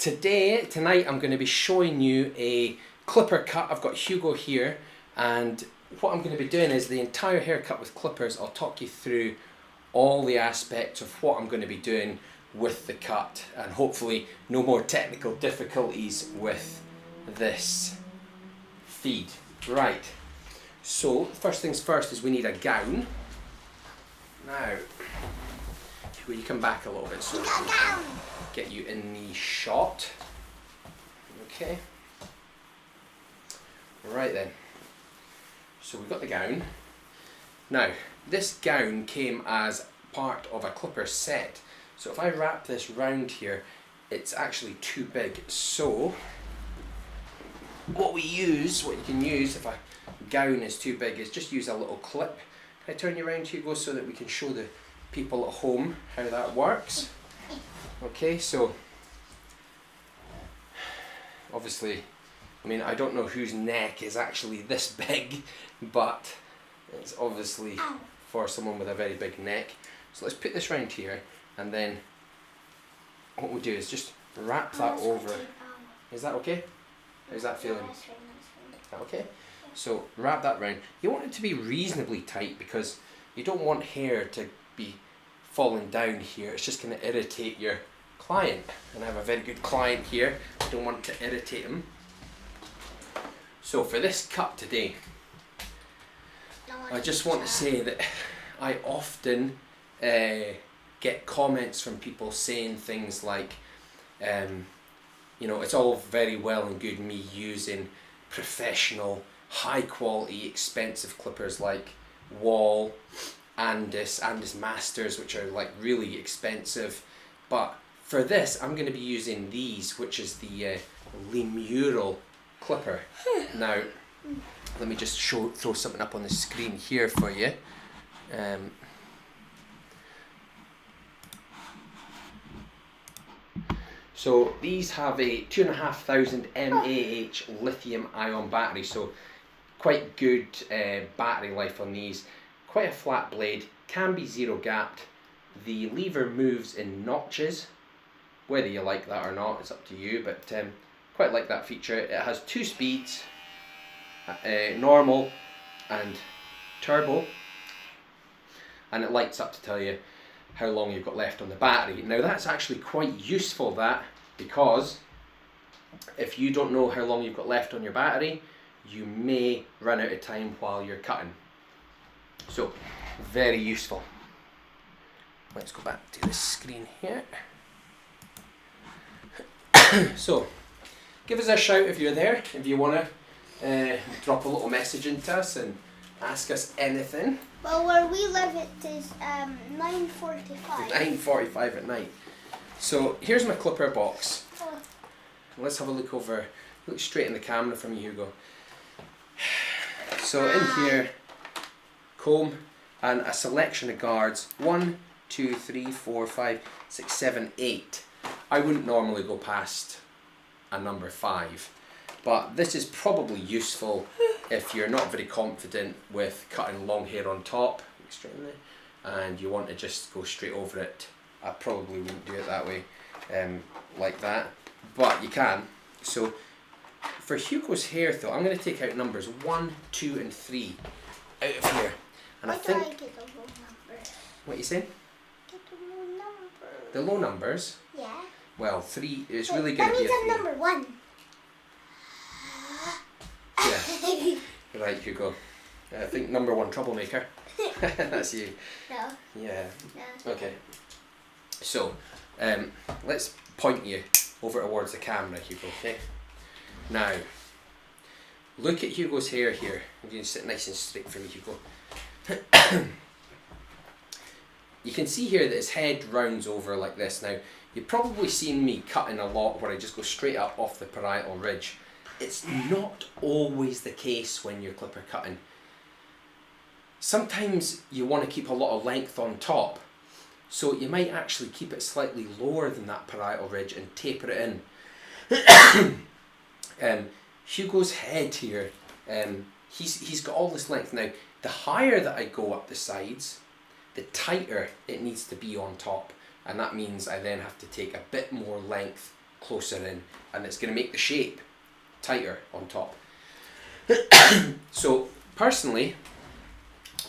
Tonight I'm going to be showing you a clipper cut. I've got Hugo here, and what I'm going to be doing is the entire haircut with clippers. I'll talk you through all the aspects of what I'm going to be doing with the cut, and hopefully no more technical difficulties with this feed. Right, so first things first is we need a gown. Now, will you come back a little bit so we can get you in the shot? Okay. Right then. So we've got the gown. Now, this gown came as part of a clipper set. So if I wrap this round here, it's actually too big. So what you can use if a gown is too big is just use a little clip. Can I turn you around, Hugo, so that we can show the people at home how that works? Okay, so obviously, I mean, I don't know whose neck is actually this big, but it's obviously for someone with a very big neck. So let's put this round here, and then what we'll do is just wrap that over. Is that okay? How's that feeling? Is that okay? So wrap that round. You want it to be reasonably tight because you don't want hair to be falling down here. It's just going to irritate your client, and I have a very good client here. I don't want to irritate him. So for this cut today, I just want to say that I often get comments from people saying things like, you know, it's all very well and good me using professional, high quality, expensive clippers like Wall, Andis Masters, which are like really expensive, but for this I'm going to be using these, which is the Lemural clipper. Now let me just throw something up on the screen here for you. So these have a 2,500 mAh lithium ion battery, so quite good battery life on these. Quite a flat blade, can be zero gapped. The lever moves in notches. Whether you like that or not, it's up to you, but quite like that feature. It has two speeds, normal and turbo, and it lights up to tell you how long you've got left on the battery. Now that's actually quite useful, that, because if you don't know how long you've got left on your battery, you may run out of time while you're cutting. So very useful. Let's go back to the screen here. So give us a shout if you're there, if you want to drop a little message into us and ask us anything. Well, where we live it is 9:45. 9:45 at night. So here's my clipper box. Let's have a look over, look straight in the camera from you, Hugo. So in here, comb and a selection of guards. 1, 2, 3, 4, 5, 6, 7, 8. I wouldn't normally go past a number 5, but this is probably useful if you're not very confident with cutting long hair on top, and you want to just go straight over it. I probably wouldn't do it that way, like that, but you can. So for Hugo's hair though, I'm going to take out numbers 1, 2 and 3 out of here. And I think... get the low numbers? What are you saying? Get the low numbers. The low numbers? Yeah. Well, 3 is really going to be a 3. That means I'm number 1. Yeah. Right, Hugo. I think number 1 troublemaker. That's you. No. Yeah. No. Okay. So, let's point you over towards the camera, Hugo, okay? Now, look at Hugo's hair here. I'm going to sit nice and straight for me, Hugo. You can see here that his head rounds over like this. Now, you've probably seen me cutting a lot where I just go straight up off the parietal ridge. It's not always the case when you're clipper cutting. Sometimes you want to keep a lot of length on top, so you might actually keep it slightly lower than that parietal ridge and taper it in. Hugo's head here, he's got all this length. Now, the higher that I go up the sides, the tighter it needs to be on top, and that means I then have to take a bit more length closer in, and it's going to make the shape tighter on top. So personally,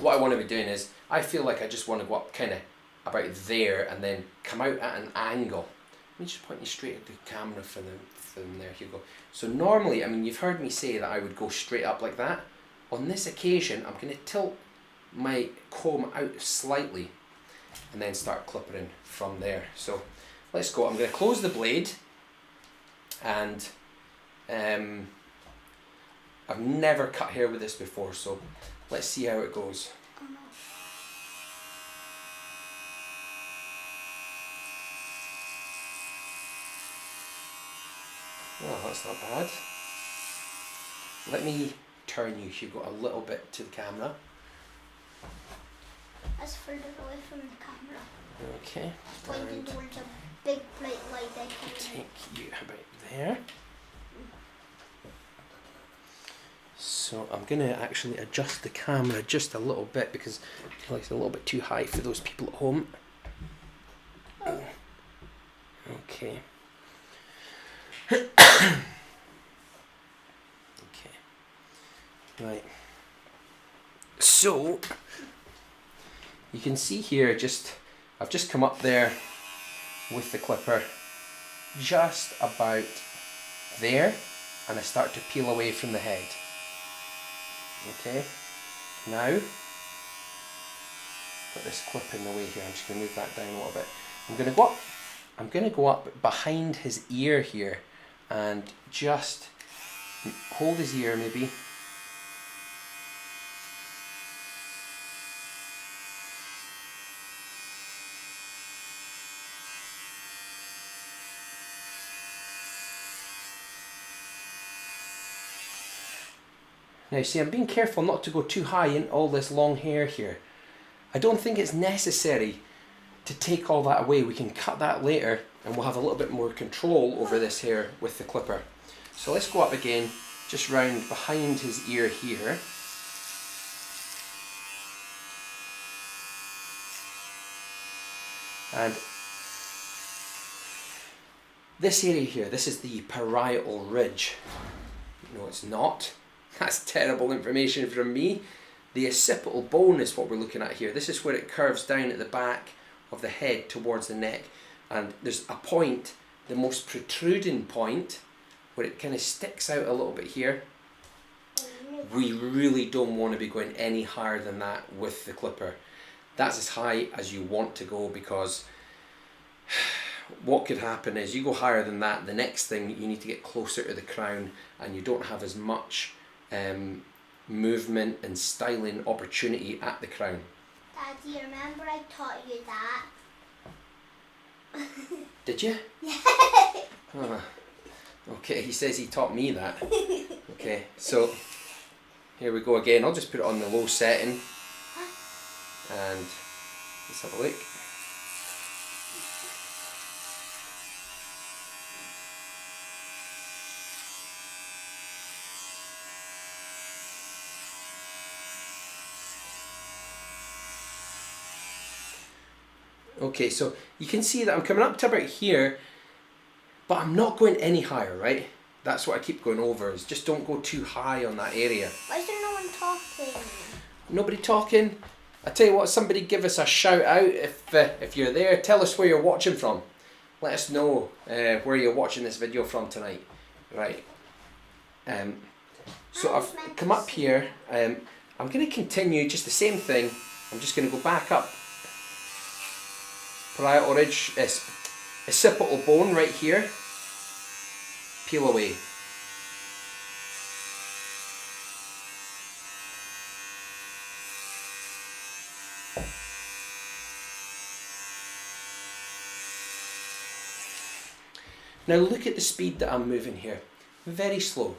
what I want to be doing is, I feel like I just want to go up kind of about there and then come out at an angle. Let me just point you straight at the camera from there, Hugo. So normally, I mean, you've heard me say that I would go straight up like that. On this occasion, I'm going to tilt my comb out slightly and then start clipping from there. So let's go. I'm going to close the blade, and I've never cut hair with this before, so let's see how it goes. Oh, that's not bad. Let me turn you, Hugo, a little bit to the camera. That's further away from the camera. Okay. Pointing towards a big bright light that can take you about there. So I'm going to actually adjust the camera just a little bit because I feel like it's a little bit too high for those people at home. Okay. Okay. Right. So you can see here, I've just come up there with the clipper just about there, and I start to peel away from the head. Okay, now got this clip in the way here. I'm just going to move that down a little bit. I'm going to go up behind his ear here and just hold his ear maybe. Now see, I'm being careful not to go too high in all this long hair here. I don't think it's necessary to take all that away. We can cut that later and we'll have a little bit more control over this hair with the clipper. So let's go up again, just round behind his ear here. And this area here, this is the parietal ridge. No, it's not. That's terrible information from me. The occipital bone is what we're looking at here. This is where it curves down at the back of the head towards the neck. And there's a point, the most protruding point, where it kind of sticks out a little bit here. We really don't want to be going any higher than that with the clipper. That's as high as you want to go, because what could happen is you go higher than that, the next thing you need to get closer to the crown and you don't have as much movement and styling opportunity at the crown. Daddy, remember I taught you that? Did you? Yeah. Oh, okay, he says he taught me that. Okay, so here we go again. I'll just put it on the low setting and let's have a look. Okay, so you can see that I'm coming up to about here, but I'm not going any higher, right? That's what I keep going over, is just don't go too high on that area. Why is there no one talking? Nobody talking? I tell you what, somebody give us a shout out if you're there. Tell us where you're watching from. Let us know where you're watching this video from tonight. Right. So I've come up here. I'm going to continue just the same thing. I'm just going to go back up. Parietal ridge, occipital bone right here. Peel away. Now look at the speed that I'm moving here. Very slow.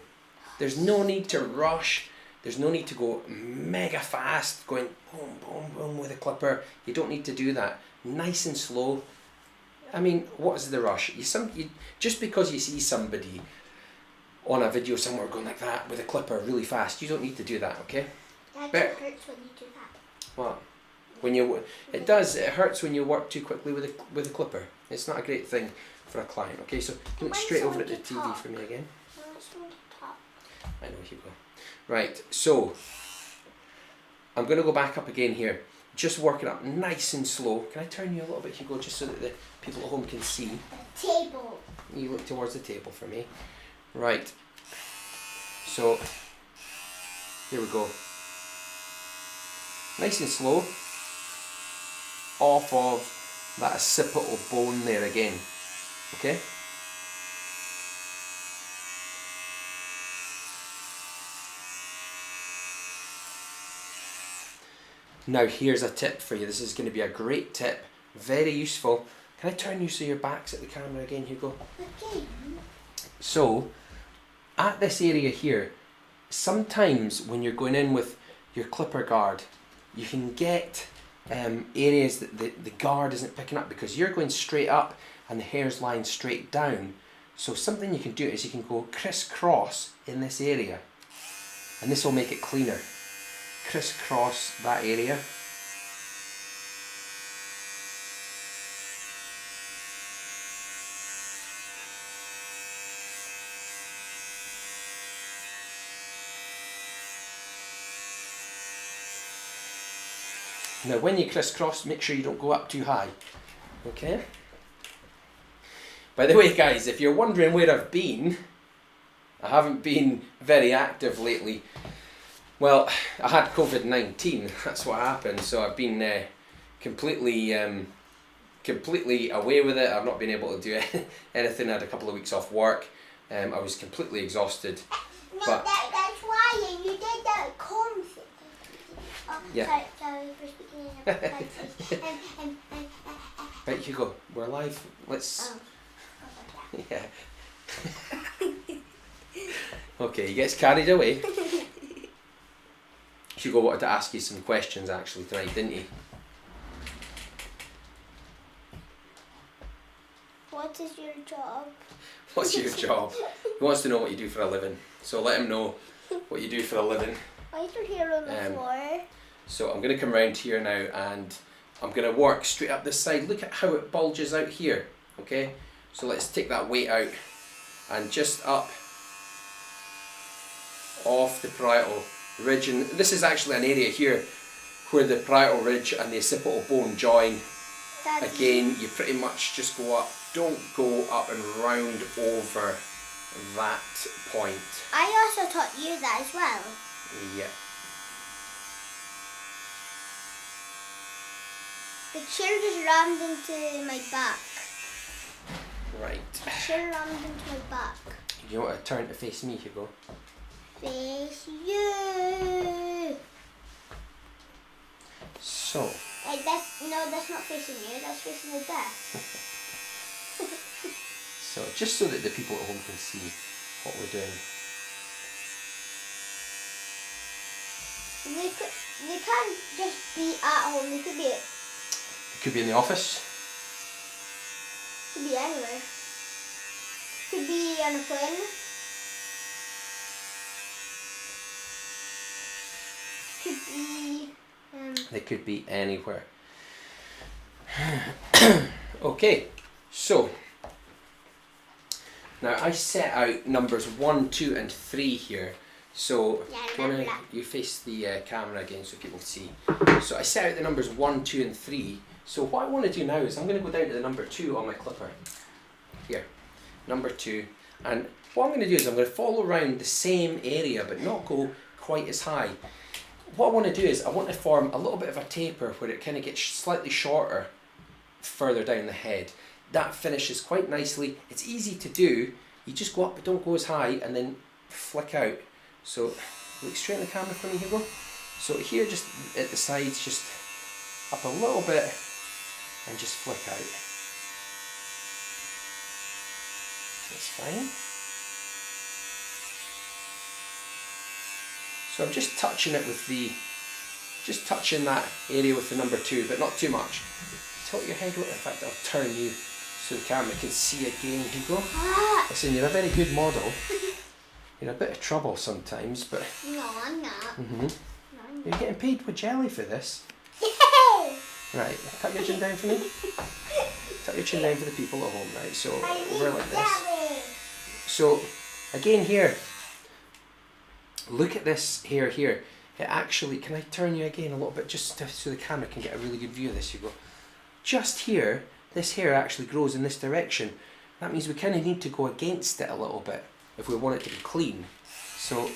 There's no need to rush. There's no need to go mega fast, going boom, boom, boom with a clipper. You don't need to do that. Nice and slow. I mean, what is the rush? Just because you see somebody on a video somewhere going like that with a clipper really fast, you don't need to do that, okay? It hurts when you do that. What? When it hurts when you work too quickly with a clipper. It's not a great thing. for a client. Okay, so look Mine's straight over on at the the TV top. for me again. No, it's on the top. I know, Hugo. Right, so I'm going to go back up again here. Just work it up nice and slow. Can I turn you a little bit, Hugo, just so that the people at home can see? The table. You look towards the table for me. Right. So, here we go. Nice and slow. Off of that occipital bone there again. Okay? Now here's a tip for you. This is going to be a great tip. Very useful. Can I turn you so your back's at the camera again, Hugo? Okay. So, at this area here, sometimes when you're going in with your clipper guard, you can get areas that the guard isn't picking up because you're going straight up and the hair's lying straight down. So something you can do is you can go crisscross in this area, and this will make it cleaner. Crisscross that area. Now when you crisscross, make sure you don't go up too high. Okay? By the way guys, if you're wondering where I've been, I haven't been very active lately. Well, I had COVID-19, that's what happened, so I've been completely away with it. I've not been able to do anything. I had a couple of weeks off work. I was completely exhausted. No, But that's why you did that conflict. Oh, yeah. sorry for speaking in a Right, Hugo, we're live. Let's. Oh. Yeah. Okay, he gets carried away. Hugo wanted to ask you some questions actually tonight, didn't he? What is your job? What's your job? He wants to know what you do for a living. So let him know what you do for a living. Why is your hair on the floor? So I'm going to come round here now and I'm going to work straight up this side. Look at how it bulges out here. Okay, so let's take that weight out and just up off the parietal ridge. And this is actually an area here where the parietal ridge and the occipital bone join. Daddy. Again, you pretty much just go up. Don't go up and round over that point. I also taught you that as well. Yeah. The chair just rammed into my back. Right. The chair rammed into my back. You want to turn to face me, Hugo? Face you. So. Like that's not facing you. That's facing the desk. So just so that the people at home can see what we're doing. They can't just be at home. They could be. It could be in the office. Could be anywhere. Could be on a plane. Could be. They could be anywhere. Okay, so now I set out numbers 1, 2 and 3 here. So you face the camera again so people see. So I set out the numbers 1, 2 and 3. So what I want to do now is I'm going to go down to the number 2 on my clipper. Here, number 2. And what I'm going to do is I'm going to follow around the same area but not go quite as high. What I want to do is I want to form a little bit of a taper where it kind of gets slightly shorter further down the head. That finishes quite nicely. It's easy to do. You just go up but don't go as high and then flick out. So look straight in the camera for me, Hugo. So here just at the sides, just up a little bit and just flick out. That's fine. So I'm just touching it with just touching that area with the number 2, but not too much. Tilt your head, in fact I'll turn you so the camera can see again, Hugo. Listen, you're a very good model. You're in a bit of trouble sometimes, but... No, I'm not. Mm-hmm. No, you're getting paid with jelly for this. Yay! Right, cut your chin down for me. tuck your chin down for the people at home, right? So over like this. That way. So again here, look at this hair here. It actually, can I turn you again a little bit just so the camera can get a really good view of this, Hugo? Just here, this hair actually grows in this direction. That means we kind of need to go against it a little bit if we want it to be clean. So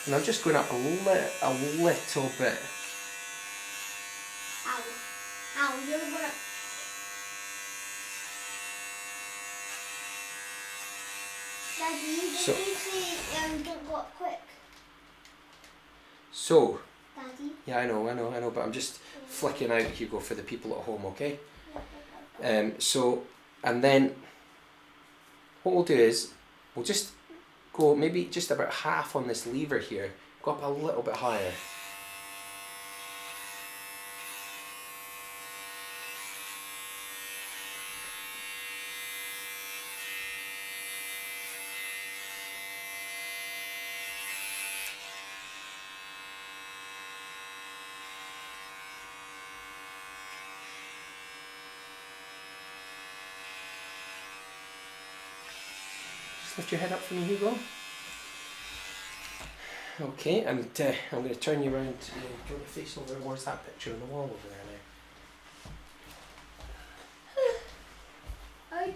and I'm just going up a little bit. Ow. Ow, you're gonna... Daddy, you just need to don't go up quick. So, Daddy? yeah, I know, but I'm just flicking out, Hugo, for the people at home, okay? So, and then what we'll do is, we'll just go maybe just about half on this lever here, go up a little bit higher. Lift your head up for me, Hugo. Okay, and I'm going to turn you around. Do you want to face over? Where's that picture on the wall over there now?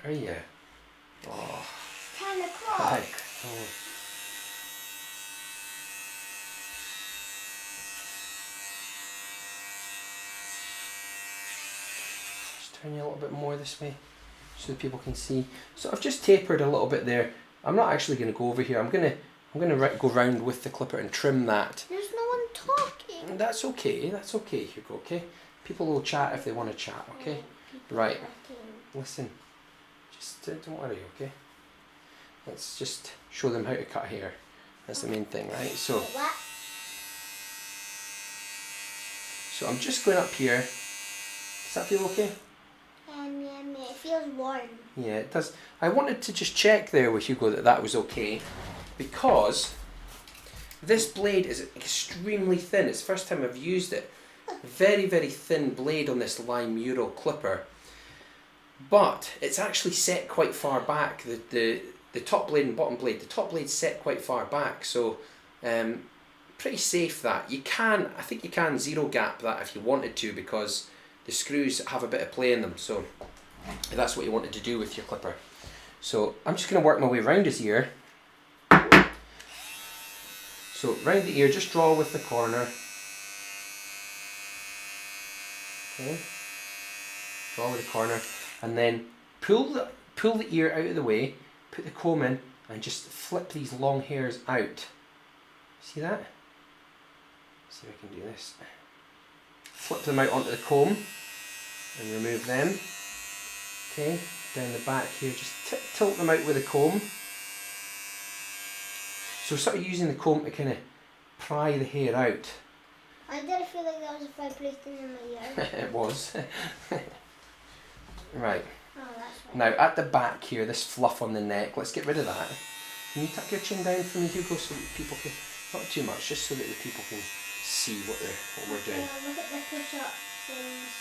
Are you? Oh. 10 o'clock. Hi. Oh. Just turn you a little bit more this way, so that people can see. So I've just tapered a little bit there. I'm not actually going to go over here. I'm gonna go round with the clipper and trim that. There's no one talking. That's okay, Hugo, okay? People will chat if they want to chat, okay? Right, listen, just don't worry, okay? Let's just show them how to cut hair. That's the main thing, right? So I'm just going up here. Does that feel okay? It feels warm. Yeah, it does. I wanted to just check there with Hugo that was okay, because this blade is extremely thin. It's the first time I've used it. Very, very thin blade on this lime Euro clipper, but it's actually set quite far back. The top blade and bottom blade. The top blade's set quite far back, so pretty safe. That I think you can zero gap that if you wanted to, because the screws have a bit of play in them. So if that's what you wanted to do with your clipper. So I'm just going to work my way around his ear. So round the ear, just draw with the corner. Okay. Draw with the corner, and then pull the ear out of the way, put the comb in, and just flip these long hairs out. See that? See if I can do this. Flip them out onto the comb and remove them. Okay, down the back here, just tilt them out with the comb. So we're sort of using the comb to kind of pry the hair out. I did feel like that was vibrating in my ear. It was. Right. Oh, that's right. Now at the back here, this fluff on the neck, let's get rid of that. Can you tuck your chin down for me, Hugo, so that people can, not too much, just so that the people can see what we're doing. Yeah, look at the push-up things,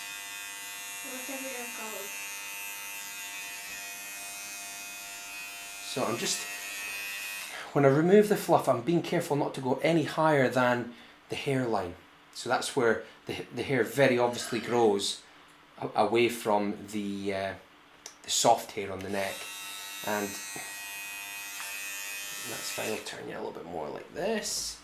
whatever they're called. So I'm just, when I remove the fluff, I'm being careful not to go any higher than the hairline. So that's where the hair very obviously grows away from the soft hair on the neck. And that's fine, I'll turn you a little bit more like this.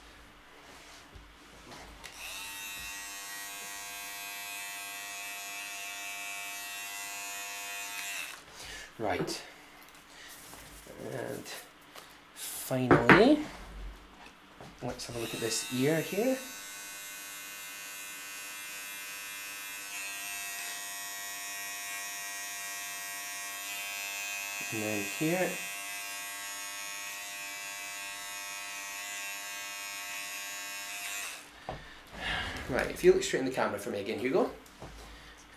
Right. And finally, let's have a look at this ear here. And then here. Right, if you look straight in the camera for me again, Hugo.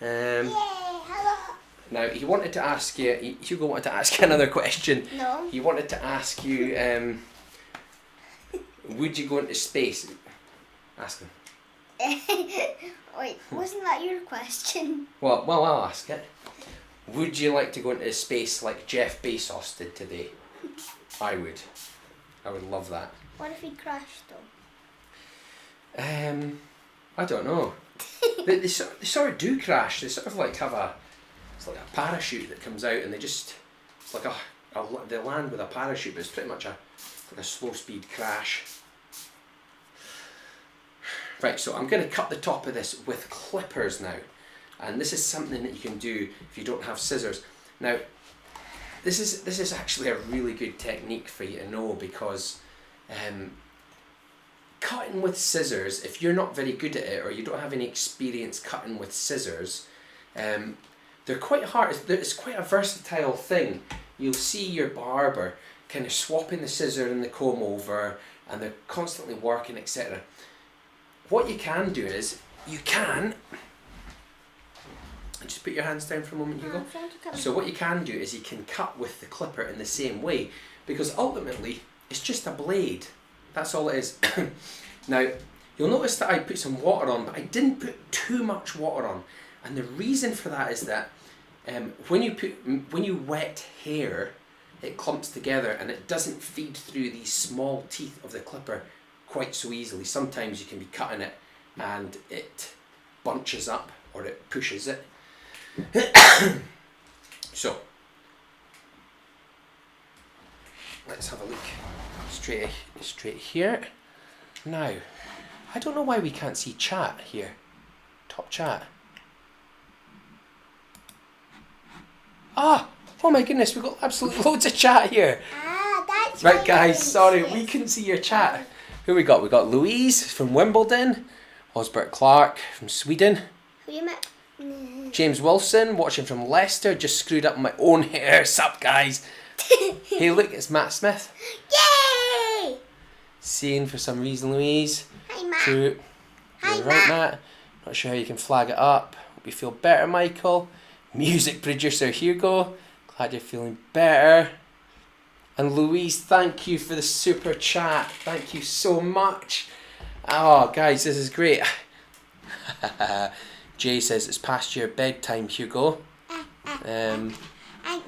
Yay, hello. Now, he wanted to ask you, Hugo wanted to ask you another question. No. He wanted to ask you, would you go into space? Ask him. Wait, wasn't that your question? Well, I'll ask it. Would you like to go into space like Jeff Bezos did today? I would. I would love that. What if he crashed though? I don't know. they sort of do crash. They sort of like have it's like a parachute that comes out, and they just, it's like they land with a parachute, but it's pretty much like a slow speed crash. Right, so I'm going to cut the top of this with clippers now, and this is something that you can do if you don't have scissors. Now, this is actually a really good technique for you to know, because cutting with scissors, if you're not very good at it or you don't have any experience cutting with scissors, they're quite hard. It's quite a versatile thing. You'll see your barber kind of swapping the scissor and the comb over, and they're constantly working, etc. What you can do is, you can, just put your hands down for a moment, Hugo. So what you can do is you can cut with the clipper in the same way, because ultimately it's just a blade. That's all it is. Now, you'll notice that I put some water on, but I didn't put too much water on. And the reason for that is that when you wet hair, it clumps together and it doesn't feed through these small teeth of the clipper quite so easily. Sometimes you can be cutting it and it bunches up, or it pushes it. So, let's have a look straight here. Now, I don't know why we can't see chat here. Top chat. Oh my goodness, we've got absolutely loads of chat here. That's right, guys, sorry, we couldn't see your chat. Who we got? We got Louise from Wimbledon, Osbert Clark from Sweden, Who you met? James Wilson watching from Leicester. Just screwed up my own hair. Sup, guys? Hey, look, it's Matt Smith. Yay! Seeing for some reason, Louise. Hi, Matt. True. Hi, You're right, Matt. Not sure how you can flag it up. Hope you feel better, Michael. Music producer Hugo. Glad you're feeling better. And Louise, thank you for the super chat. Thank you so much. Oh, guys, this is great. Jay says it's past your bedtime, Hugo. No,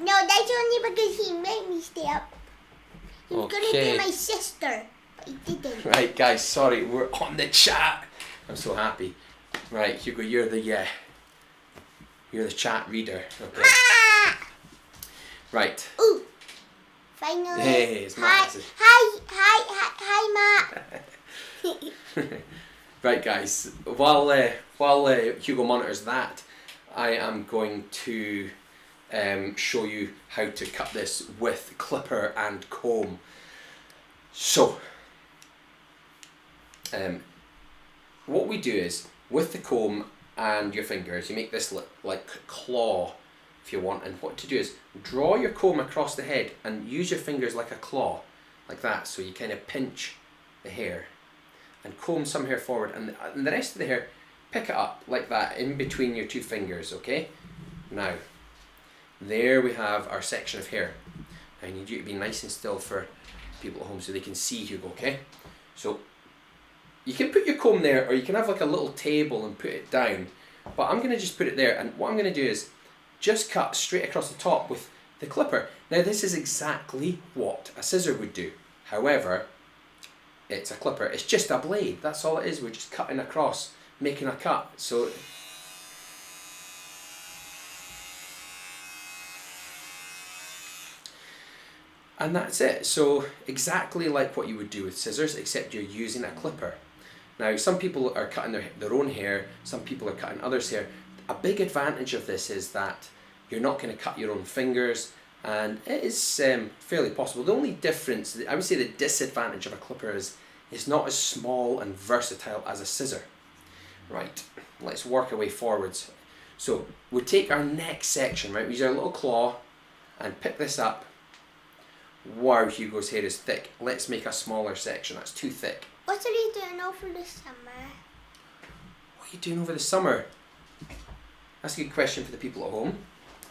that's only because he made me stay up. He was going to be my sister, but he didn't. Right, guys, sorry, we're on the chat. I'm so happy. Right, Hugo, you're the chat reader. Okay. Ah! Right. Ooh. Finally. Hey, it's Matt. Hi, Matt. Right, guys. While Hugo monitors that, I am going to show you how to cut this with clipper and comb. So, what we do is, with the comb and your fingers, you make this look like claw, if you want. And what to do is, draw your comb across the head and use your fingers like a claw, like that. So you kind of pinch the hair and comb some hair forward, and the rest of the hair, pick it up like that in between your two fingers, okay? Now, there we have our section of hair. I need you to be nice and still for people at home so they can see Hugo, okay? So, you can put your comb there, or you can have like a little table and put it down, but I'm going to just put it there, and what I'm going to do is just cut straight across the top with the clipper. Now, this is exactly what a scissor would do. However, it's a clipper. It's just a blade. That's all it is. We're just cutting across, making a cut. So, and that's it. So exactly like what you would do with scissors, except you're using a clipper. Now, some people are cutting their own hair. Some people are cutting others' hair. A big advantage of this is that you're not going to cut your own fingers, and it is fairly possible. The only difference, I would say the disadvantage of a clipper is it's not as small and versatile as a scissor. Right, let's work our way forwards. So we take our next section, right? We use our little claw and pick this up. Wow, Hugo's hair is thick. Let's make a smaller section. That's too thick. What are you doing now for the summer? What are you doing over the summer? That's a good question for the people at home.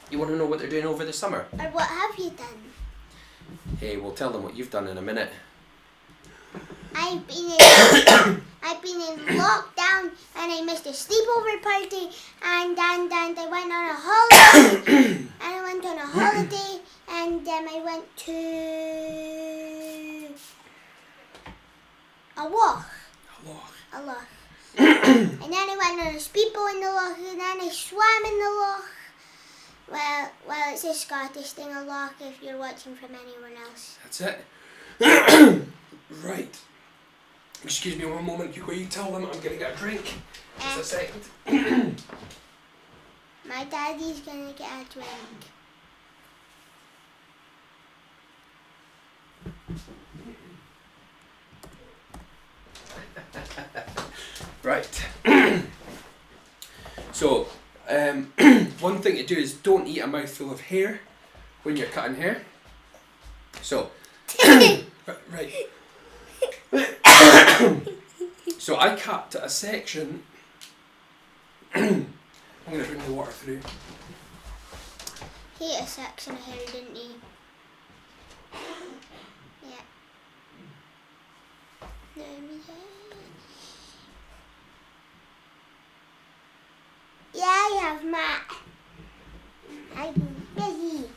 You want to know what they're doing over the summer? Or what have you done? Hey, we'll tell them what you've done in a minute. I've been in lockdown and I missed a sleepover party and I went on a holiday and I went to a walk. A loch. And then I went on a speedboat in the loch and then I swam in the loch. Well, it's a Scottish thing, a loch, if you're watching from anywhere else. That's it. Right. Excuse me one moment, Hugo, you tell them I'm going to get a drink. Just a second. My daddy's going to get a drink. Right. So, one thing to do is don't eat a mouthful of hair when you're cutting hair. So, right. So I cut a section. I'm going to bring the water through. He ate a section of hair, didn't he? Yeah. Yeah, I have, Matt. I'm busy.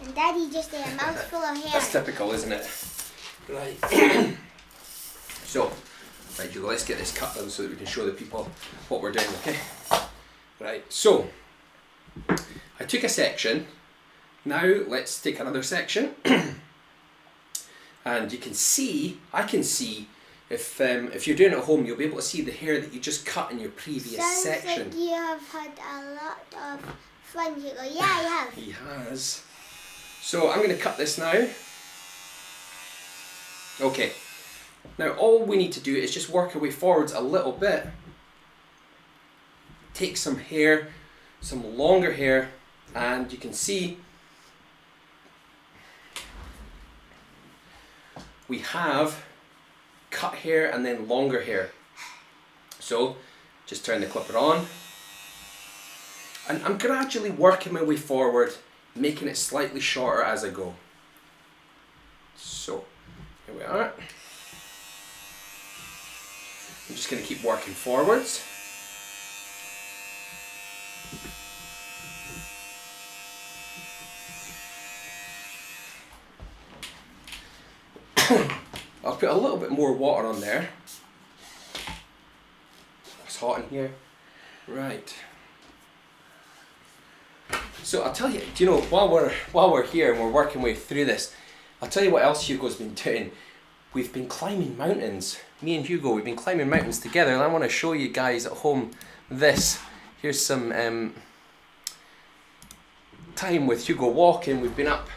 And Daddy just ate a mouthful of hair. That's typical, isn't it? Right. So, right, Hugo, let's get this cut done so that we can show the people what we're doing, okay? Right, so, I took a section. Now, let's take another section. And you can see, I can see, if you're doing it at home, you'll be able to see the hair that you just cut in your previous section. Sounds like you have had a lot of fun, Hugo. Yeah, I have. He has. So I'm going to cut this now. Okay. Now all we need to do is just work our way forwards a little bit. Take some hair, some longer hair, and you can see we have cut hair and then longer hair. So just turn the clipper on. And I'm gradually working my way forward, making it slightly shorter as I go. So, here we are. I'm just going to keep working forwards. I'll put a little bit more water on there. It's hot in here. Right. So I'll tell you, do you know, while we're here and we're working way through this, I'll tell you what else Hugo's been doing. We've been climbing mountains. Me and Hugo, we've been climbing mountains together, and I want to show you guys at home this. Here's some time with Hugo walking. We've been up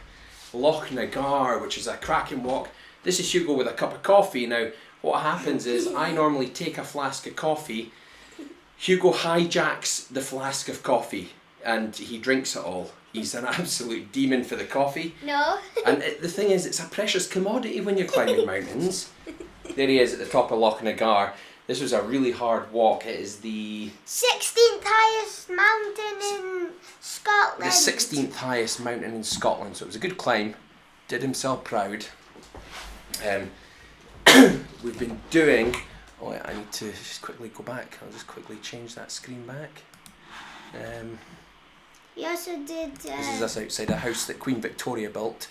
Loch Nagar, which is a cracking walk. This is Hugo with a cup of coffee. Now, what happens is I normally take a flask of coffee. Hugo hijacks the flask of coffee and he drinks it all. He's an absolute demon for the coffee. No. And the thing is, it's a precious commodity when you're climbing mountains. There he is at the top of Loch Nagar. This was a really hard walk. It is the 16th highest mountain in Scotland. The 16th highest mountain in Scotland. So it was a good climb. Did himself proud. We've been doing. Oh, I need to just quickly go back. I'll just quickly change that screen back. We also did. This is us outside a house that Queen Victoria built.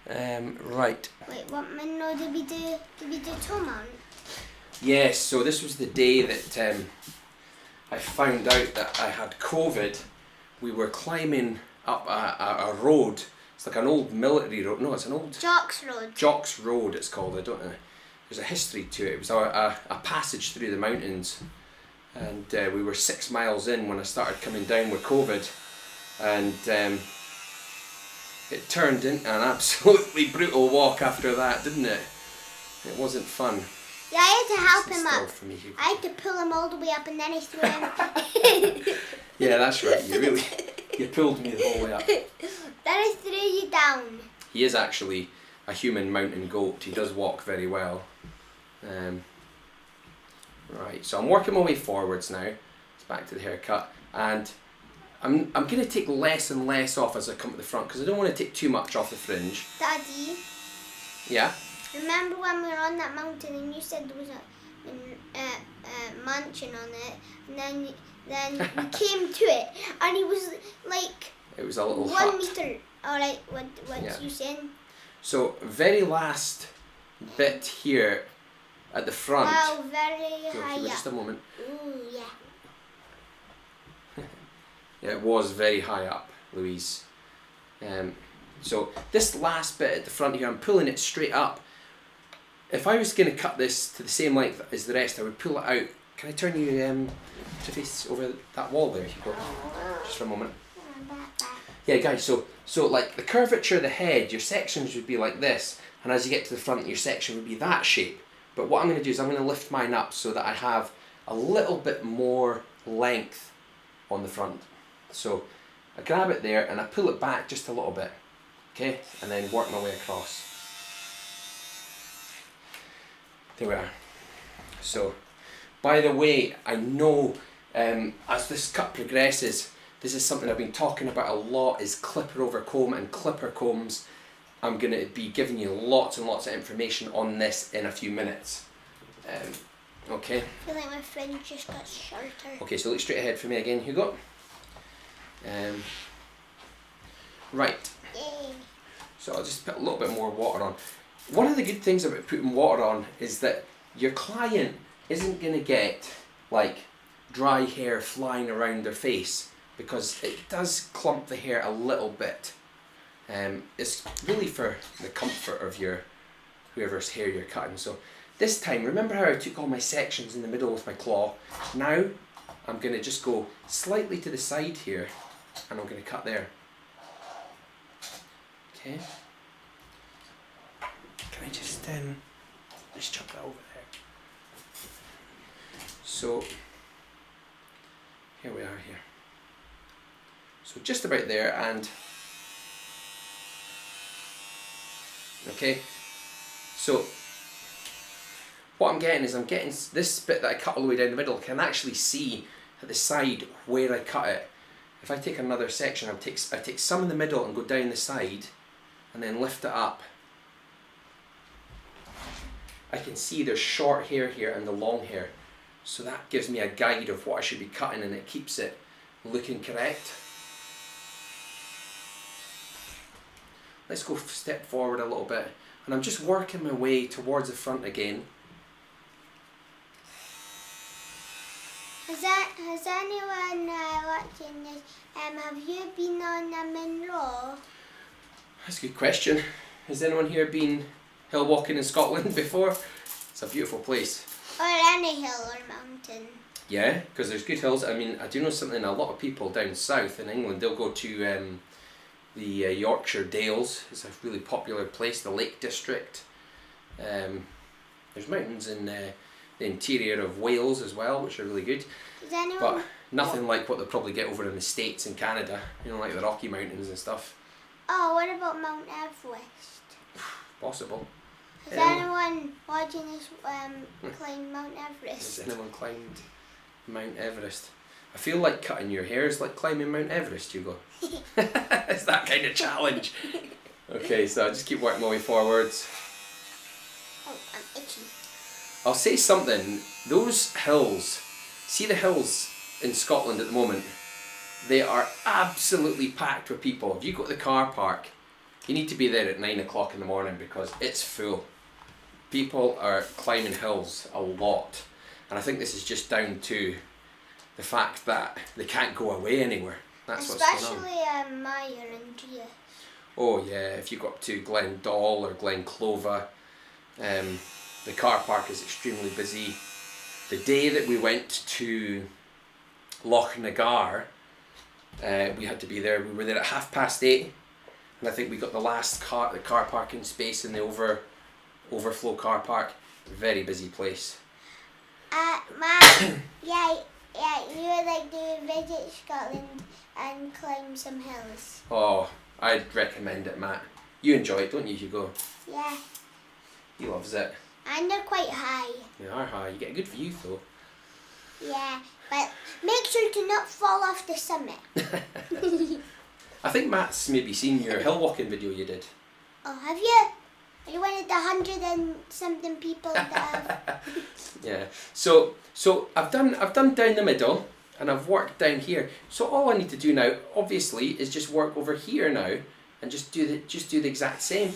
Right. Wait, what no, did we do? Did we do Tomount? Yes. So this was the day that I found out that I had COVID. We were climbing up a road. It's like an old military road. No, it's an old Jock's Road. Jock's Road. It's called. I don't know. There's a history to it. It was a passage through the mountains, and we were 6 miles in when I started coming down with COVID, and it turned into an absolutely brutal walk after that, didn't it? It wasn't fun. Yeah, I had to help him up. For me, Hugo. I had to pull him all the way up, and then I threw him. Yeah, that's right. You pulled me the whole way up. Then I threw you down. He is actually a human mountain goat. He does walk very well. Right, so I'm working my way forwards now. It's back to the haircut, and I'm going to take less and less off as I come to the front because I don't want to take too much off the fringe. Daddy. Yeah? Remember when we were on that mountain and you said there was a mansion on it, and then we came to it and it was like It was a little 1 hut. meter. Alright, what's you saying? So, very last bit here at the front. Wow, very Go, high give me up. just a moment. Ooh, yeah. Yeah, it was very high up, Louise. So this last bit at the front here, I'm pulling it straight up. If I was going to cut this to the same length as the rest, I would pull it out. Can I turn you to face over that wall there, Hugo? Just for a moment. Yeah, guys, so like the curvature of the head, your sections would be like this, and as you get to the front, your section would be that shape. But what I'm going to do is I'm going to lift mine up so that I have a little bit more length on the front. So I grab it there and I pull it back just a little bit, okay, and then work my way across. There we are. So, by the way, I know as this cut progresses, this is something I've been talking about a lot, is clipper over comb and clipper combs. I'm going to be giving you lots and lots of information on this in a few minutes. Okay. I feel like my fringe just got shorter. Okay, so look straight ahead for me again, Hugo. Right. Yay. So I'll just put a little bit more water on. One of the good things about putting water on is that your client isn't going to get like dry hair flying around their face, because it does clump the hair a little bit. It's really for the comfort of your whoever's hair you're cutting. So this time, remember how I took all my sections in the middle with my claw? Now I'm going to just go slightly to the side here, and I'm going to cut there. Okay. Can I just chuck that over there? So here we are here. So just about there, and okay. So what I'm getting is I'm getting this bit that I cut all the way down the middle. I can actually see at the side where I cut it. If I take another section, I take some in the middle and go down the side, and then lift it up. I can see there's short hair here and the long hair, so that gives me a guide of what I should be cutting, and it keeps it looking correct. Let's go step forward a little bit, and I'm just working my way towards the front again. Has anyone watching this, have you been on the Monroe? That's a good question. Has anyone here been hill walking in Scotland before? It's a beautiful place. Or any hill or mountain? Yeah, because there's good hills. I mean, I do know something, a lot of people down south in England, they'll go to the Yorkshire Dales. It's a really popular place, the Lake District. There's mountains in the interior of Wales as well, which are really good. But nothing like what they'll probably get over in the States and Canada, you know, like the Rocky Mountains and stuff. Oh, what about Mount Everest? Possible. Has anyone watching this climb Mount Everest? Has anyone climbed Mount Everest? I feel like cutting your hair is like climbing Mount Everest, Hugo. It's that kind of challenge. Okay, so I just keep working my way forwards. Oh, I'm itchy. I'll say something. Those hills, see the hills in Scotland at the moment? They are absolutely packed with people. If you go to the car park, you need to be there at 9 o'clock in the morning because it's full. People are climbing hills a lot. And I think this is just down to the fact that they can't go away anywhere. That's what's going on. Especially Meyer and Gia. Oh yeah, if you go up to Glendall or Glenclova, the car park is extremely busy. The day that we went to Loch Nagar, we had to be there. We were there at 8:30, and I think we got the last car parking space in the overflow car park. Very busy place. Mom, yeah, you would like to visit Scotland and climb some hills. Oh, I'd recommend it, Matt. You enjoy it, don't you, Hugo? Yeah. He loves it. And they're quite high. They are high. You get a good view though. Yeah, but make sure to not fall off the summit. I think Matt's maybe seen your hill walking video you did. Oh, have you? Are you one of the 100 and something people that have? Yeah. So I've done down the middle and I've worked down here. So all I need to do now, obviously, is just work over here now and just do the exact same.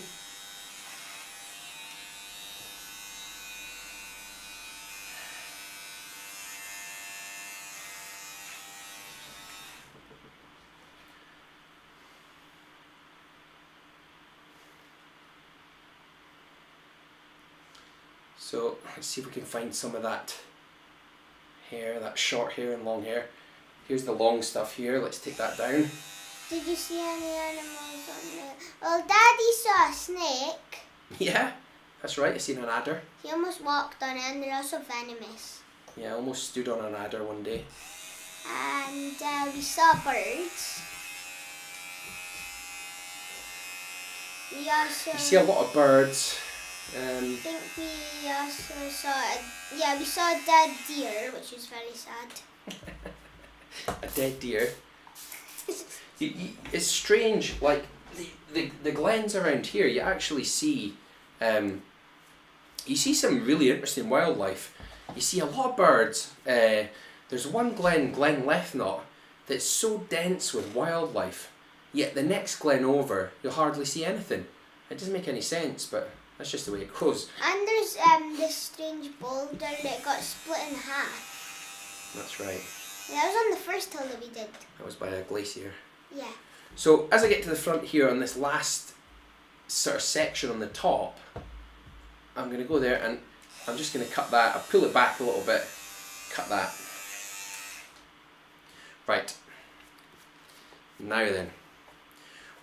So let's see if we can find some of that hair, that short hair and long hair. Here's the long stuff here. Let's take that down. Did you see any animals on there? Well, Daddy saw a snake. Yeah, that's right. I seen an adder. He almost walked on it, and they're also venomous. Yeah, I almost stood on an adder one day. And we saw birds. We also... You see a lot of birds. I think we also saw we saw a dead deer, which is very sad. A dead deer. It's strange, like the glens around here, you actually see you see some really interesting wildlife. You see a lot of birds. There's one Glen Lethnot, that's so dense with wildlife, yet the next glen over you'll hardly see anything. It doesn't make any sense, but that's just the way it goes. And there's this strange boulder that got split in half. That's right. Yeah, that was on the first hill that we did. That was by a glacier. Yeah. So as I get to the front here on this last sort of section on the top, I'm going to go there and I'm just going to cut that. I'll pull it back a little bit, cut that. Right. Now then,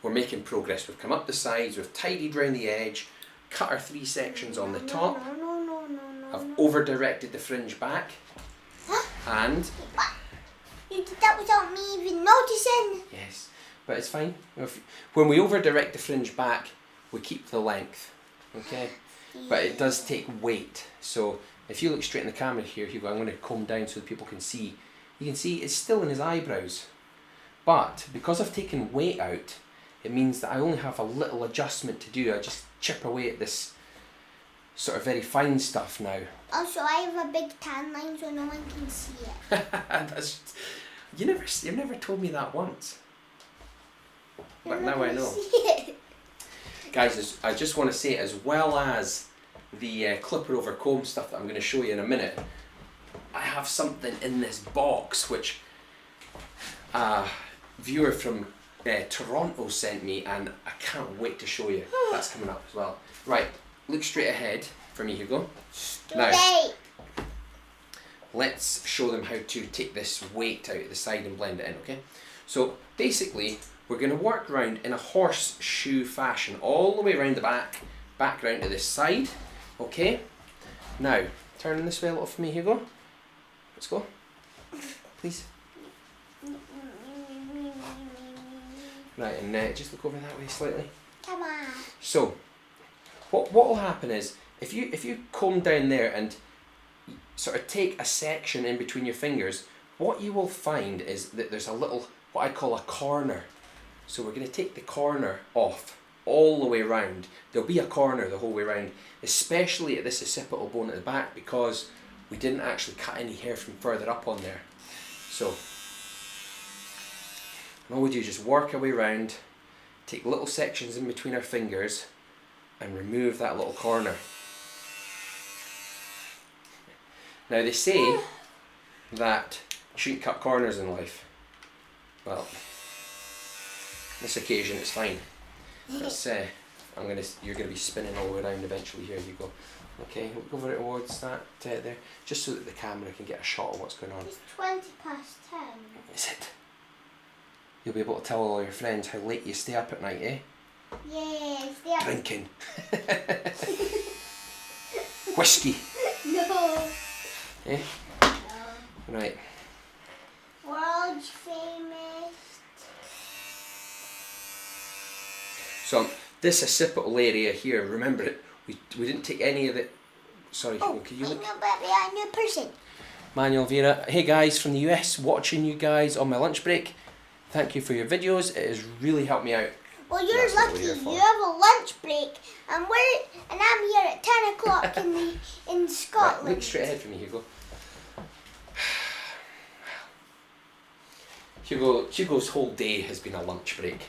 we're making progress. We've come up the sides, we've tidied round the edge, cut our 3 sections on the top. I've over-directed the fringe back. And... What? You did that without me even noticing? Yes, but it's fine. When we over-direct the fringe back, we keep the length, okay? Yeah. But it does take weight. So if you look straight in the camera here, Hugo, I'm going to comb down so that people can see. You can see it's still in his eyebrows. But because I've taken weight out, it means that I only have a little adjustment to do. I just chip away at this sort of very fine stuff now. Also, I have a big tan line so no one can see it. You've never told me that once. But now I know. Guys, I just want to say, as well as the clipper over comb stuff that I'm going to show you in a minute, I have something in this box which a viewer from Toronto sent me, and I can't wait to show you. That's coming up as well. Right, look straight ahead for me, Hugo. Now, let's show them how to take this weight out of the side and blend it in, okay? So basically, we're going to work round in a horseshoe fashion all the way around the back round to this side, okay? Now, turn this way a little for me, Hugo. Let's go, please. Right, and just look over that way slightly. Come on. So, what will happen is, if you comb down there and sort of take a section in between your fingers, what you will find is that there's a little, what I call a corner. So we're going to take the corner off all the way around. There'll be a corner the whole way around, especially at this occipital bone at the back, because we didn't actually cut any hair from further up on there. So, and all we do is just work our way around, take little sections in between our fingers, and remove that little corner. Now they say that you shouldn't cut corners in life. Well, on this occasion it's fine. Let's you're gonna be spinning all the way around eventually. Here you go. Okay, look over towards that there, just so that the camera can get a shot of what's going on. It's 20 past 10. Is it? You'll be able to tell all your friends how late you stay up at night, eh? Yeah, stay up. Drinking. Whiskey. No. Eh? No. Right. World famous. So this occipital area here, remember it, we didn't take any of the, sorry, Oh, can you look? I'm a person. Manuel Vera. Hey guys from the US, watching you guys on my lunch break. Thank you for your videos. It has really helped me out. Well, you're lucky. You have a lunch break, and I'm here at 10 o'clock in Scotland. Right, look straight ahead for me, Hugo. Hugo's whole day has been a lunch break.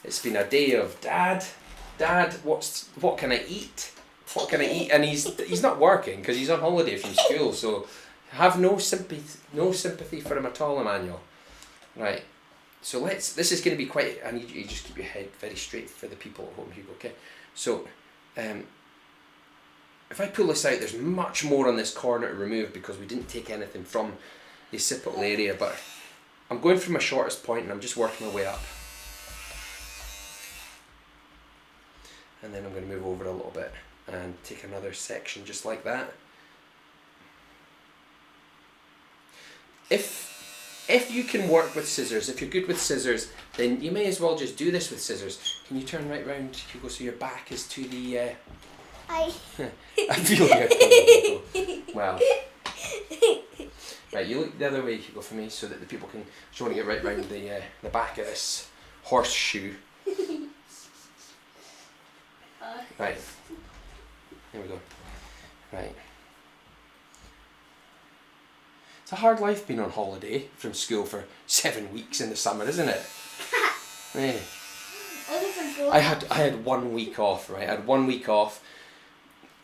It's been a day of Dad, what can I eat? What can I eat? And he's not working because he's on holiday from school, so have no sympathy for him at all, Emmanuel. Right. So this is going to be quite, I need you to just keep your head very straight for the people at home, Hugo, okay? So, if I pull this out, there's much more on this corner to remove because we didn't take anything from the occipital area, but I'm going from my shortest point and I'm just working my way up. And then I'm going to move over a little bit and take another section just like that. If you can work with scissors, if you're good with scissors, then you may as well just do this with scissors. Can you turn right round, Hugo, so your back is to the... I feel you. Wow. Right, you look the other way, Hugo, for me, so that the people can... just want to get right round the back of this horseshoe. Right. Here we go. Right. It's a hard life being on holiday from school for 7 weeks in the summer, isn't it? Yeah. I had 1 week off, right? I had 1 week off.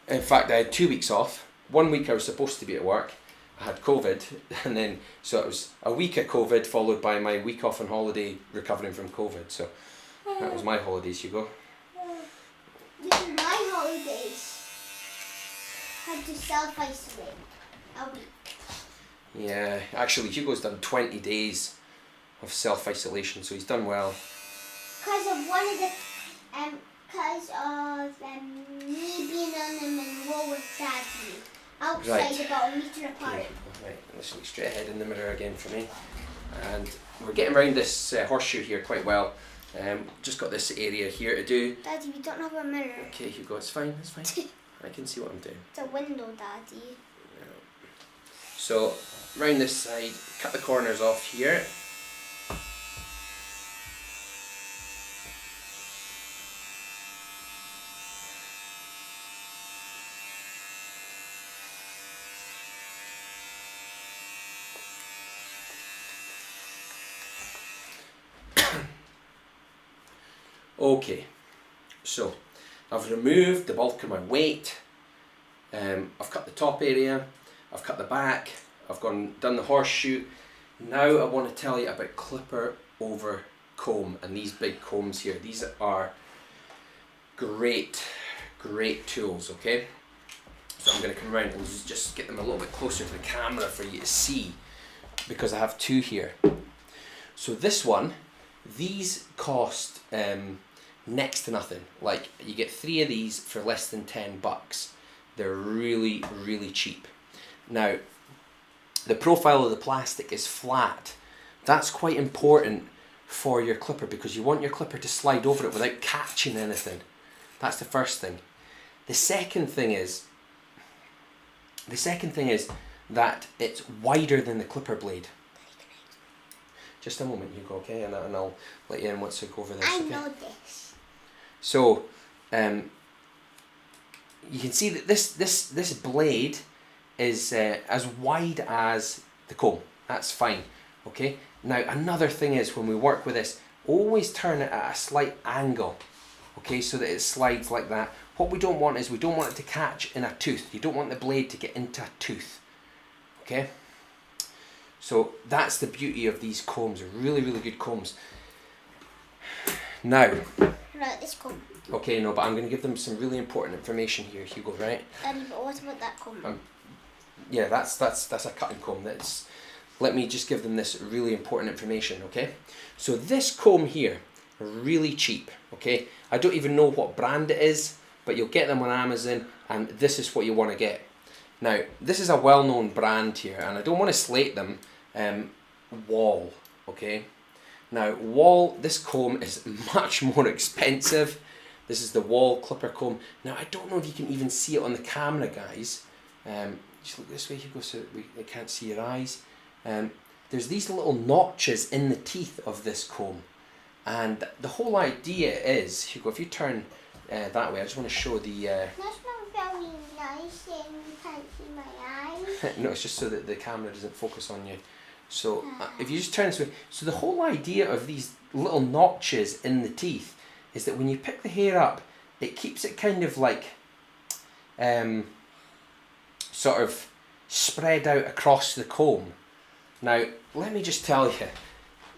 In fact, I had 2 weeks off. 1 week I was supposed to be at work. I had COVID, and then so it was a week of COVID followed by my week off on holiday recovering from COVID. So that was my holidays, Hugo. These are my holidays. I had to self-isolate a week. Yeah, actually Hugo's done 20 days of self-isolation, so he's done well. Because of me being on them and Will with Daddy. Outside about a metre apart. Okay. Right, let's look straight ahead in the mirror again for me. And we're getting around this horseshoe here quite well. Just got this area here to do. Daddy, we don't have a mirror. Okay, Hugo, it's fine, it's fine. I can see what I'm doing. It's a window, Daddy. Yeah. So, round this side, cut the corners off here. Okay, so I've removed the bulk of my weight. I've cut the top area, I've cut the back, I've done the horseshoe. Now I want to tell you about clipper over comb and these big combs here. These are great tools, okay? So I'm going to come around and just get them a little bit closer to the camera for you to see, because I have two here. So this one, these cost next to nothing. Like, you get 3 of these for less than $10. They're really cheap. Now, the profile of the plastic is flat. That's quite important for your clipper because you want your clipper to slide over it without catching anything. That's the first thing. The second thing is that it's wider than the clipper blade. Just a moment, Hugo, okay? And I'll let you in once I go over this. I okay? know this. So, you can see that this blade is as wide as the comb. That's fine, okay? Now, another thing is when we work with this, always turn it at a slight angle, okay, so that it slides like that. What we don't want is we don't want it to catch in a tooth. You don't want the blade to get into a tooth, okay? So that's the beauty of these combs. Really good combs. Now, right, this comb. Okay, no, but I'm going to give them some really important information here, Hugo, right? Daddy, but what about that comb? Yeah, that's a cutting comb. Let me just give them this really important information, okay? So this comb here, really cheap, okay? I don't even know what brand it is, but you'll get them on Amazon, and this is what you want to get. Now, this is a well-known brand here, and I don't want to slate them. Wall, okay? Now, Wall, this comb is much more expensive. This is the Wall clipper comb. Now, I don't know if you can even see it on the camera, guys. just look this way, Hugo, so they can't see your eyes. There's these little notches in the teeth of this comb, and the whole idea is, Hugo, if you turn that way, I just want to show the... That's not very nice and you can't see my eyes. No, it's just so that the camera doesn't focus on you. So if you just turn this way, so the whole idea of these little notches in the teeth is that when you pick the hair up, it keeps it kind of like sort of spread out across the comb. Now, let me just tell you,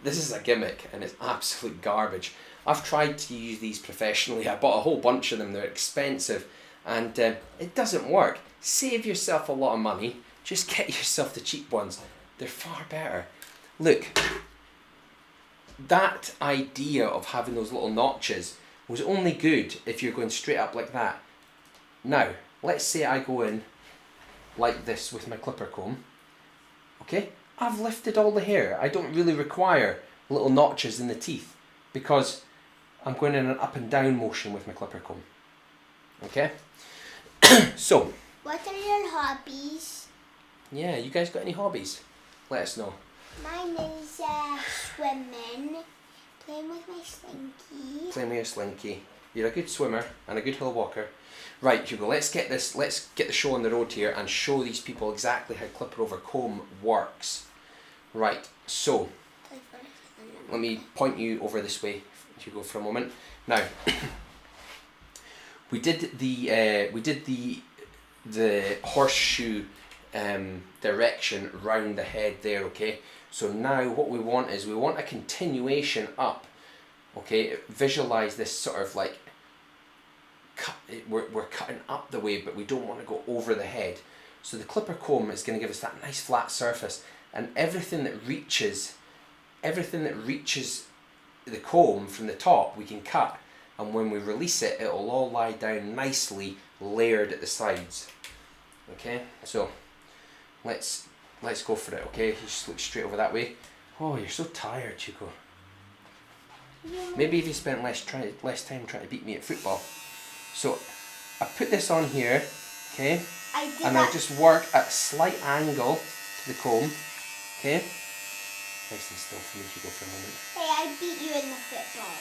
this is a gimmick and it's absolute garbage. I've tried to use these professionally. I bought a whole bunch of them. They're expensive and it doesn't work. Save yourself a lot of money. Just get yourself the cheap ones. They're far better. Look, that idea of having those little notches was only good if you're going straight up like that. Now, let's say I go in like this with my clipper comb. Okay? I've lifted all the hair. I don't really require little notches in the teeth because I'm going in an up and down motion with my clipper comb. Okay? So. What are your hobbies? Yeah, you guys got any hobbies? Let us know. Mine is swimming, playing with my slinky. Playing with your slinky. You're a good swimmer and a good hill walker. Right, Hugo, let's get the show on the road here and show these people exactly how clipper over comb works. Right, so let me point you over this way, Hugo, for a moment. Now, we did the horseshoe direction round the head there, okay? So now what we want is we want a continuation up, okay? Visualize this sort of like we're cutting up the wave, but we don't want to go over the head. So the clipper comb is going to give us that nice flat surface, and everything that reaches the comb from the top we can cut, and when we release it, it'll all lie down nicely layered at the sides. Okay, so let's go for it. Okay, you just look straight over that way. Oh, you're so tired, Hugo. Maybe if you spent less time trying to beat me at football. So I put this on here, okay, and I'll just work at a slight angle to the comb, okay. Nice and still for me, Hugo, for a moment. Hey, I beat you in the football.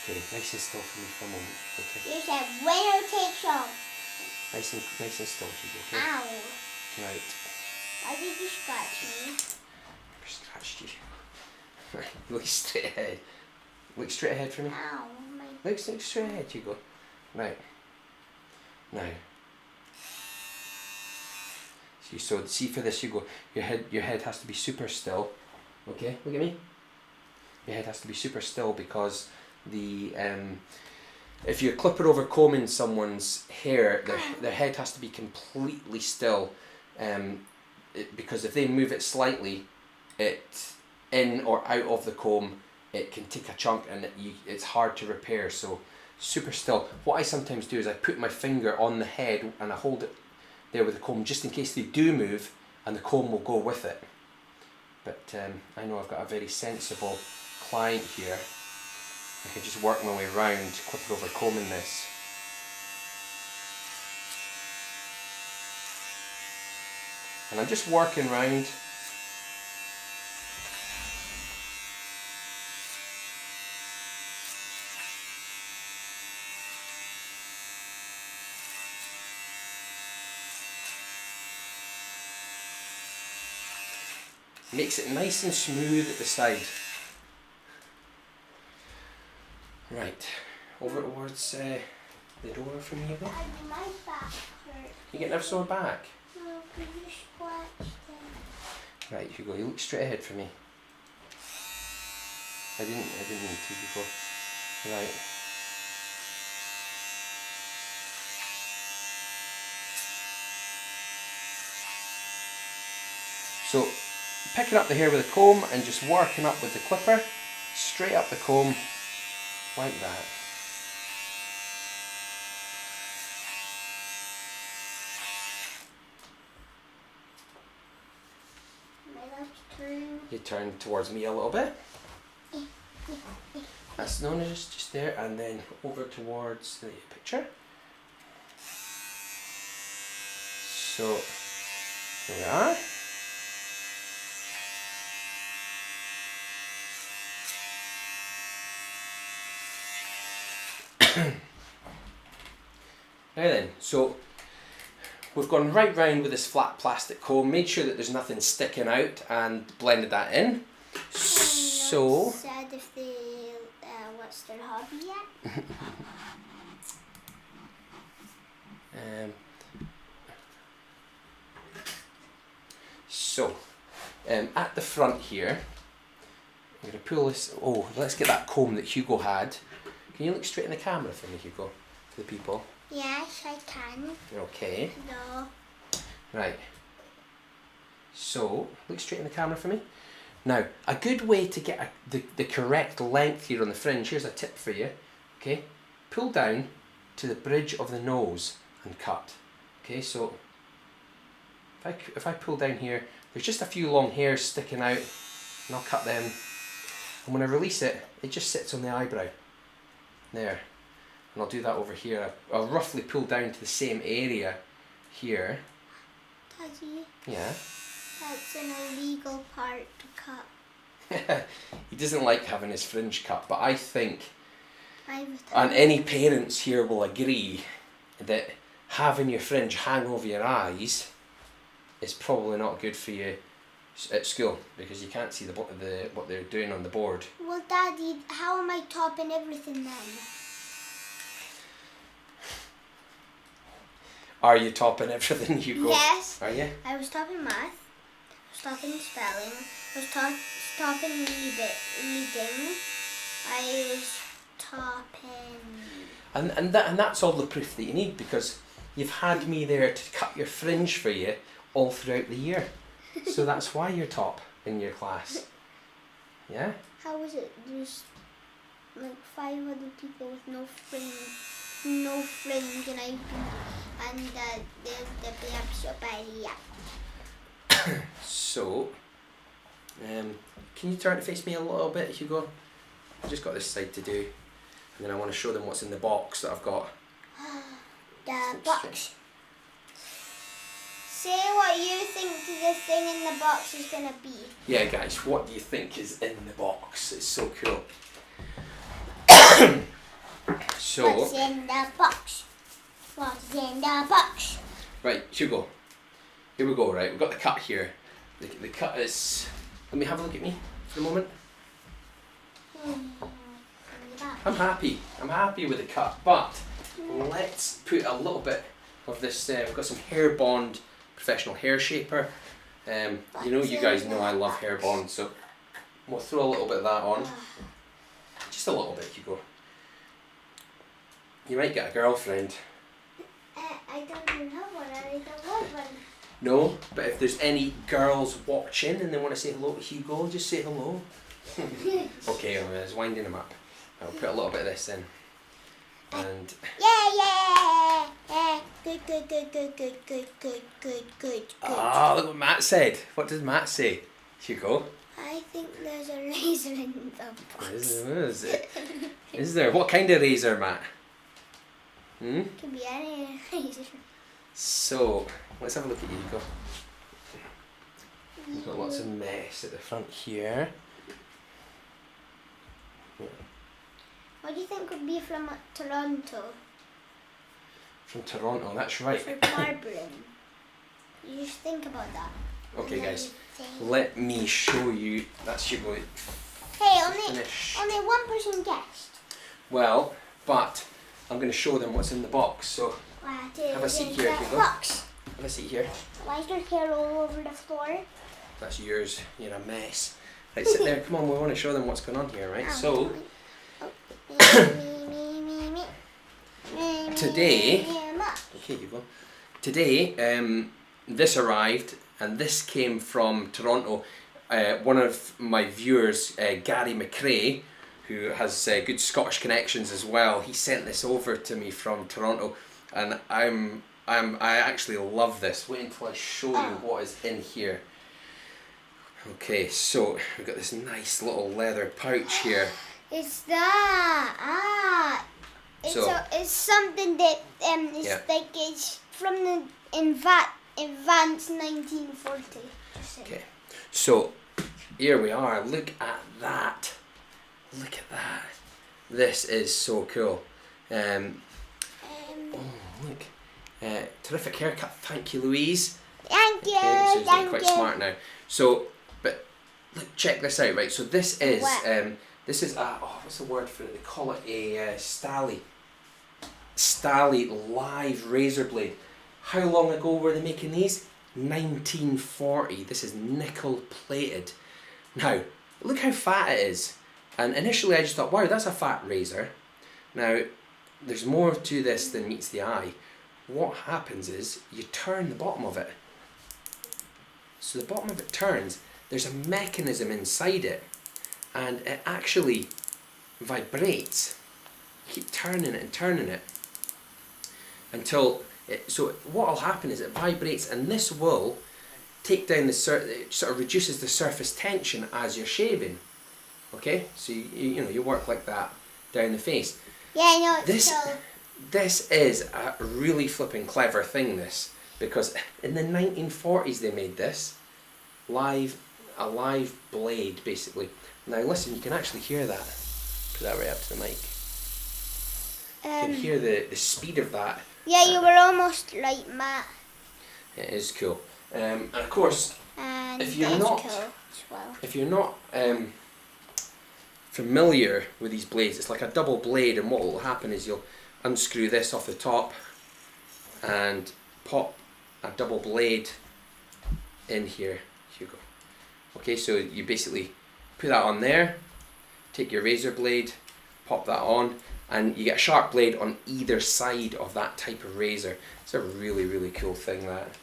Okay, nice and still for me for a moment, okay. You said winner takes all. Nice and still, Hugo, okay. Ow. Right. Why did you scratch me? I scratched you. Right, look straight ahead. Look straight ahead for me. Ow, my... Look straight ahead, Hugo. Right. Now. So see for this, Hugo, your head has to be super still. Okay, look at me. Your head has to be super still because the if you're clipper over combing someone's hair, their head has to be completely still, because if they move it slightly, it in or out of the comb, it can take a chunk and it's hard to repair. So super still. What I sometimes do is I put my finger on the head and I hold it there with the comb just in case they do move, and the comb will go with it. But I know I've got a very sensible client here. I can just work my way around, clipper over combing this. And I'm just working around. Makes it nice and smooth at the side. Right, over towards the door from here. My back hurts. You getting a sore back? No, because you scratched it. Right, Hugo, you look straight ahead for me. I didn't mean to before. Right. So, picking up the hair with a comb and just working up with the clipper, straight up the comb, like that. You turn towards me a little bit. That's known as just there, and then over towards the picture. So There we are. Now then, so we've gone right round with this flat plastic comb, made sure that there's nothing sticking out and blended that in. So... Sad if they, what's their hobby yet? At the front here, I'm going to pull this, let's get that comb that Hugo had. Can you look straight in the camera for me, Hugo, for the people? Yes, I can. Okay. No. Right. So, look straight in the camera for me. Now, a good way to get the correct length here on the fringe, here's a tip for you. Okay, pull down to the bridge of the nose and cut. Okay, so if I pull down here, there's just a few long hairs sticking out, and I'll cut them. And when I release it, it just sits on the eyebrow. There. And I'll do that over here. I'll roughly pull down to the same area here. Daddy. Yeah. That's an illegal part to cut. He doesn't like having his fringe cut, but I think, and any parents here will agree, that having your fringe hang over your eyes is probably not good for you at school, because you can't see what they're doing on the board. Well, Daddy, how am I topping everything then? Are you topping everything, Hugo? Yes. Are you? I was topping math. I was topping spelling. I was topping reading. I was topping. And that's all the proof that you need, because you've had me there to cut your fringe for you all throughout the year. So that's why you're top in your class. Yeah? How was it? There's like 5 other people with no fringe, and they'll be upset by it. So, can you turn to face me a little bit, Hugo? I've just got this side to do, and then I want to show them what's in the box that I've got. The box. Say what you think the thing in the box is going to be. Yeah, guys, what do you think is in the box? It's so cool. So, what's in the box? What's in the box? Right, Hugo. Here we go, right? We've got the cut here. The cut is... Let me have a look at me for a moment. I'm happy. I'm happy with the cut, but let's put a little bit of this... we've got some Hair Bond Professional Hair Shaper. You guys know I love Hair Bond, so we'll throw a little bit of that on. Just a little bit, Hugo. You might get a girlfriend. I don't even have one, and I don't want one. No, but if there's any girls watching and they want to say hello to Hugo, just say hello. Okay, I was winding him up. I'll put a little bit of this in. And yeah. Good. look what Matt said. What did Matt say? Hugo? I think there's a razor in the box. Is there? What kind of razor, Matt? Could be any razor. So, let's have a look at you, Hugo. You've got lots of mess at the front here. What do you think would be from Toronto? From Toronto, that's right. For barbering. You just think about that. Okay, guys, let me show you. That's Hugo. Hey, only one person guessed. Well, but I'm going to show them what's in the box. So, have a seat here, Hugo. Have a seat here. Why is there hair all over the floor? That's yours. You're a mess. Right, sit there. Come on, we want to show them what's going on here, right? So, today, okay, Hugo. Today, this arrived, and this came from Toronto. One of my viewers, Gary McRae, who has good Scottish connections as well, he sent this over to me from Toronto, and I actually love this. Wait until I show you what is in here. Okay, so we've got this nice little leather pouch here. It's that. It's something that like it's from the advanced 1940. Okay, so here we are. Look at that. Look at that. This is so cool. Oh, look. Terrific haircut. Thank you, Louise. Thank you. Okay, so he's thank quite you. smart now. So, but look, check this out, right? So this is what's the word for it? They call it a Stally live razor blade. How long ago were they making these? 1940. This is nickel plated. Now, look how fat it is. And initially I just thought, wow, that's a fat razor. Now, there's more to this than meets the eye. What happens is you turn the bottom of it. So the bottom of it turns, there's a mechanism inside it, and it actually vibrates. You keep turning it and turning it until so what will happen is it vibrates, and this will take down it sort of reduces the surface tension as you're shaving. Okay, so you work like that down the face. Yeah, I know. This is a really flipping clever thing, this, because in the 1940s they made this a live blade, basically. Now listen, you can actually hear that. Put that right up to the mic. You can hear the speed of that. Yeah, you were almost like Matt. It is cool. And of course, And if you're not cool as well. if you're not familiar with these blades, it's like a double blade, and what will happen is you'll unscrew this off the top and pop a double blade in here. Here you go. Okay, so you basically put that on there, take your razor blade, pop that on, and you get a sharp blade on either side of that type of razor. It's a really, really cool thing, that.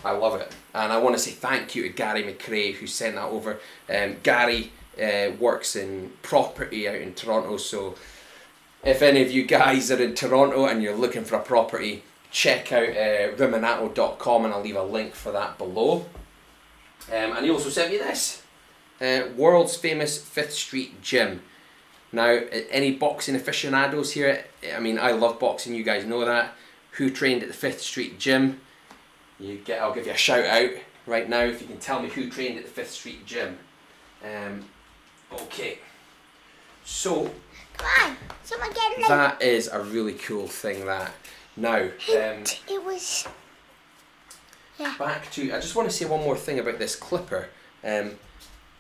I love it, and I want to say thank you to Gary McRae who sent that over. Gary works in property out in Toronto, so if any of you guys are in Toronto and you're looking for a property, check out riminato.com, and I'll leave a link for that below. And he also sent me this, world's famous 5th Street Gym. Now, any boxing aficionados here? I mean, I love boxing, you guys know that. Who trained at the 5th Street Gym? I'll give you a shout out right now if you can tell me who trained at the 5th Street Gym. Okay, so Come on, someone get it. that is a really cool thing, that. Now, It was. Yeah. back to, I just want to say one more thing about this clipper.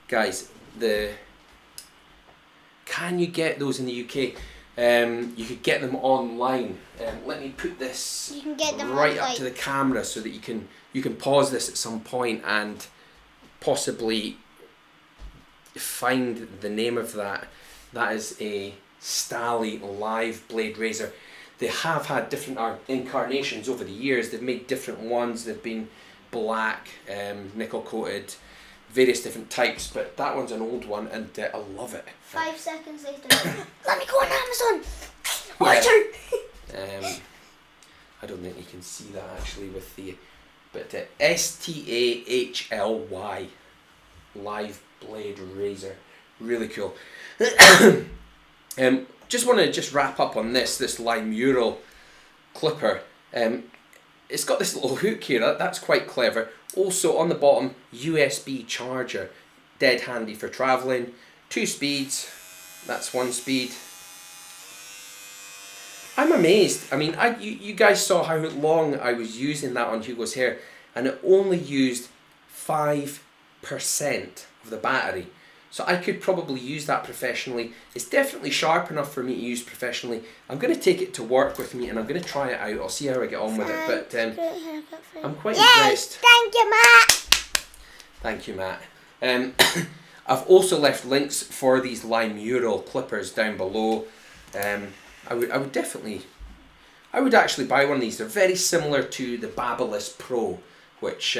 Guys, can you get those in the UK? You could get them online. Let me put this You can get them right online. up to the camera so that you can pause this at some point and possibly find the name of that. That is a Stally live blade razor. They have had different incarnations over the years. They've made different ones. They've been black, nickel coated, various different types, but that one's an old one, and I love it. 5 seconds later. Let me go on Amazon. Order. I don't think you can see that actually with the, but Stahly live blade razor, really cool. Just want to wrap up on this line mural clipper. It's got this little hook here. That's quite clever. Also on the bottom, USB charger, dead handy for traveling. 2 speeds. That's 1 speed. I'm amazed. I mean, you guys saw how long I was using that on Hugo's hair, and it only used 5% of the battery. So I could probably use that professionally. It's definitely sharp enough for me to use professionally. I'm going to take it to work with me, and I'm going to try it out. I'll see how I get on with it. But I'm quite impressed. Thank you, Matt. Thank you, Matt. I've also left links for these Limural clippers down below. I would actually buy one of these. They're very similar to the Babyliss Pro, which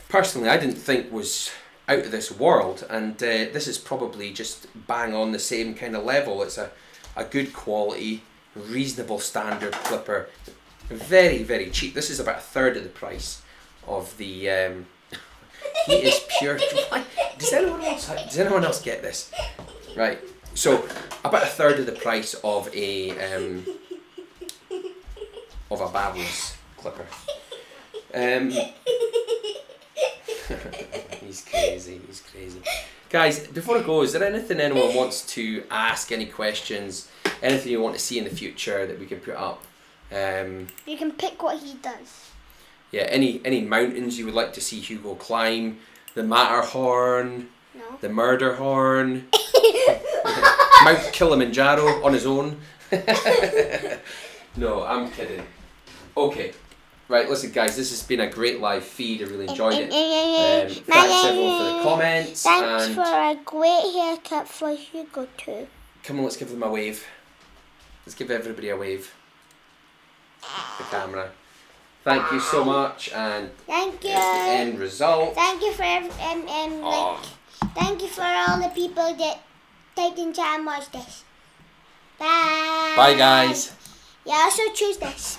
personally I didn't think was out of this world, and this is probably just bang on the same kind of level. It's a good quality, reasonable standard clipper, very, very cheap. This is about 1/3 of the price of the he is pure. Does anyone else get this? Right, so about 1/3 of the price of a Babyliss clipper. He's crazy. Guys, before I go, is there anything anyone wants to ask? Any questions? Anything you want to see in the future that we can put up? You can pick what he does. Yeah, any mountains you would like to see Hugo climb? The Matterhorn? No. The Murderhorn? Mount Kilimanjaro on his own? No, I'm kidding. Okay. Right, listen guys, this has been a great live feed. I really enjoyed it. Thanks everyone for the comments. Thanks for a great haircut for Hugo too. Come on, let's give them a wave. Let's give everybody a wave. The camera. Thank you so much, and thank you. Here's the end result. Thank you for thank you for all the people that taken time to watch this. Bye. Bye guys. Yeah, also choose this.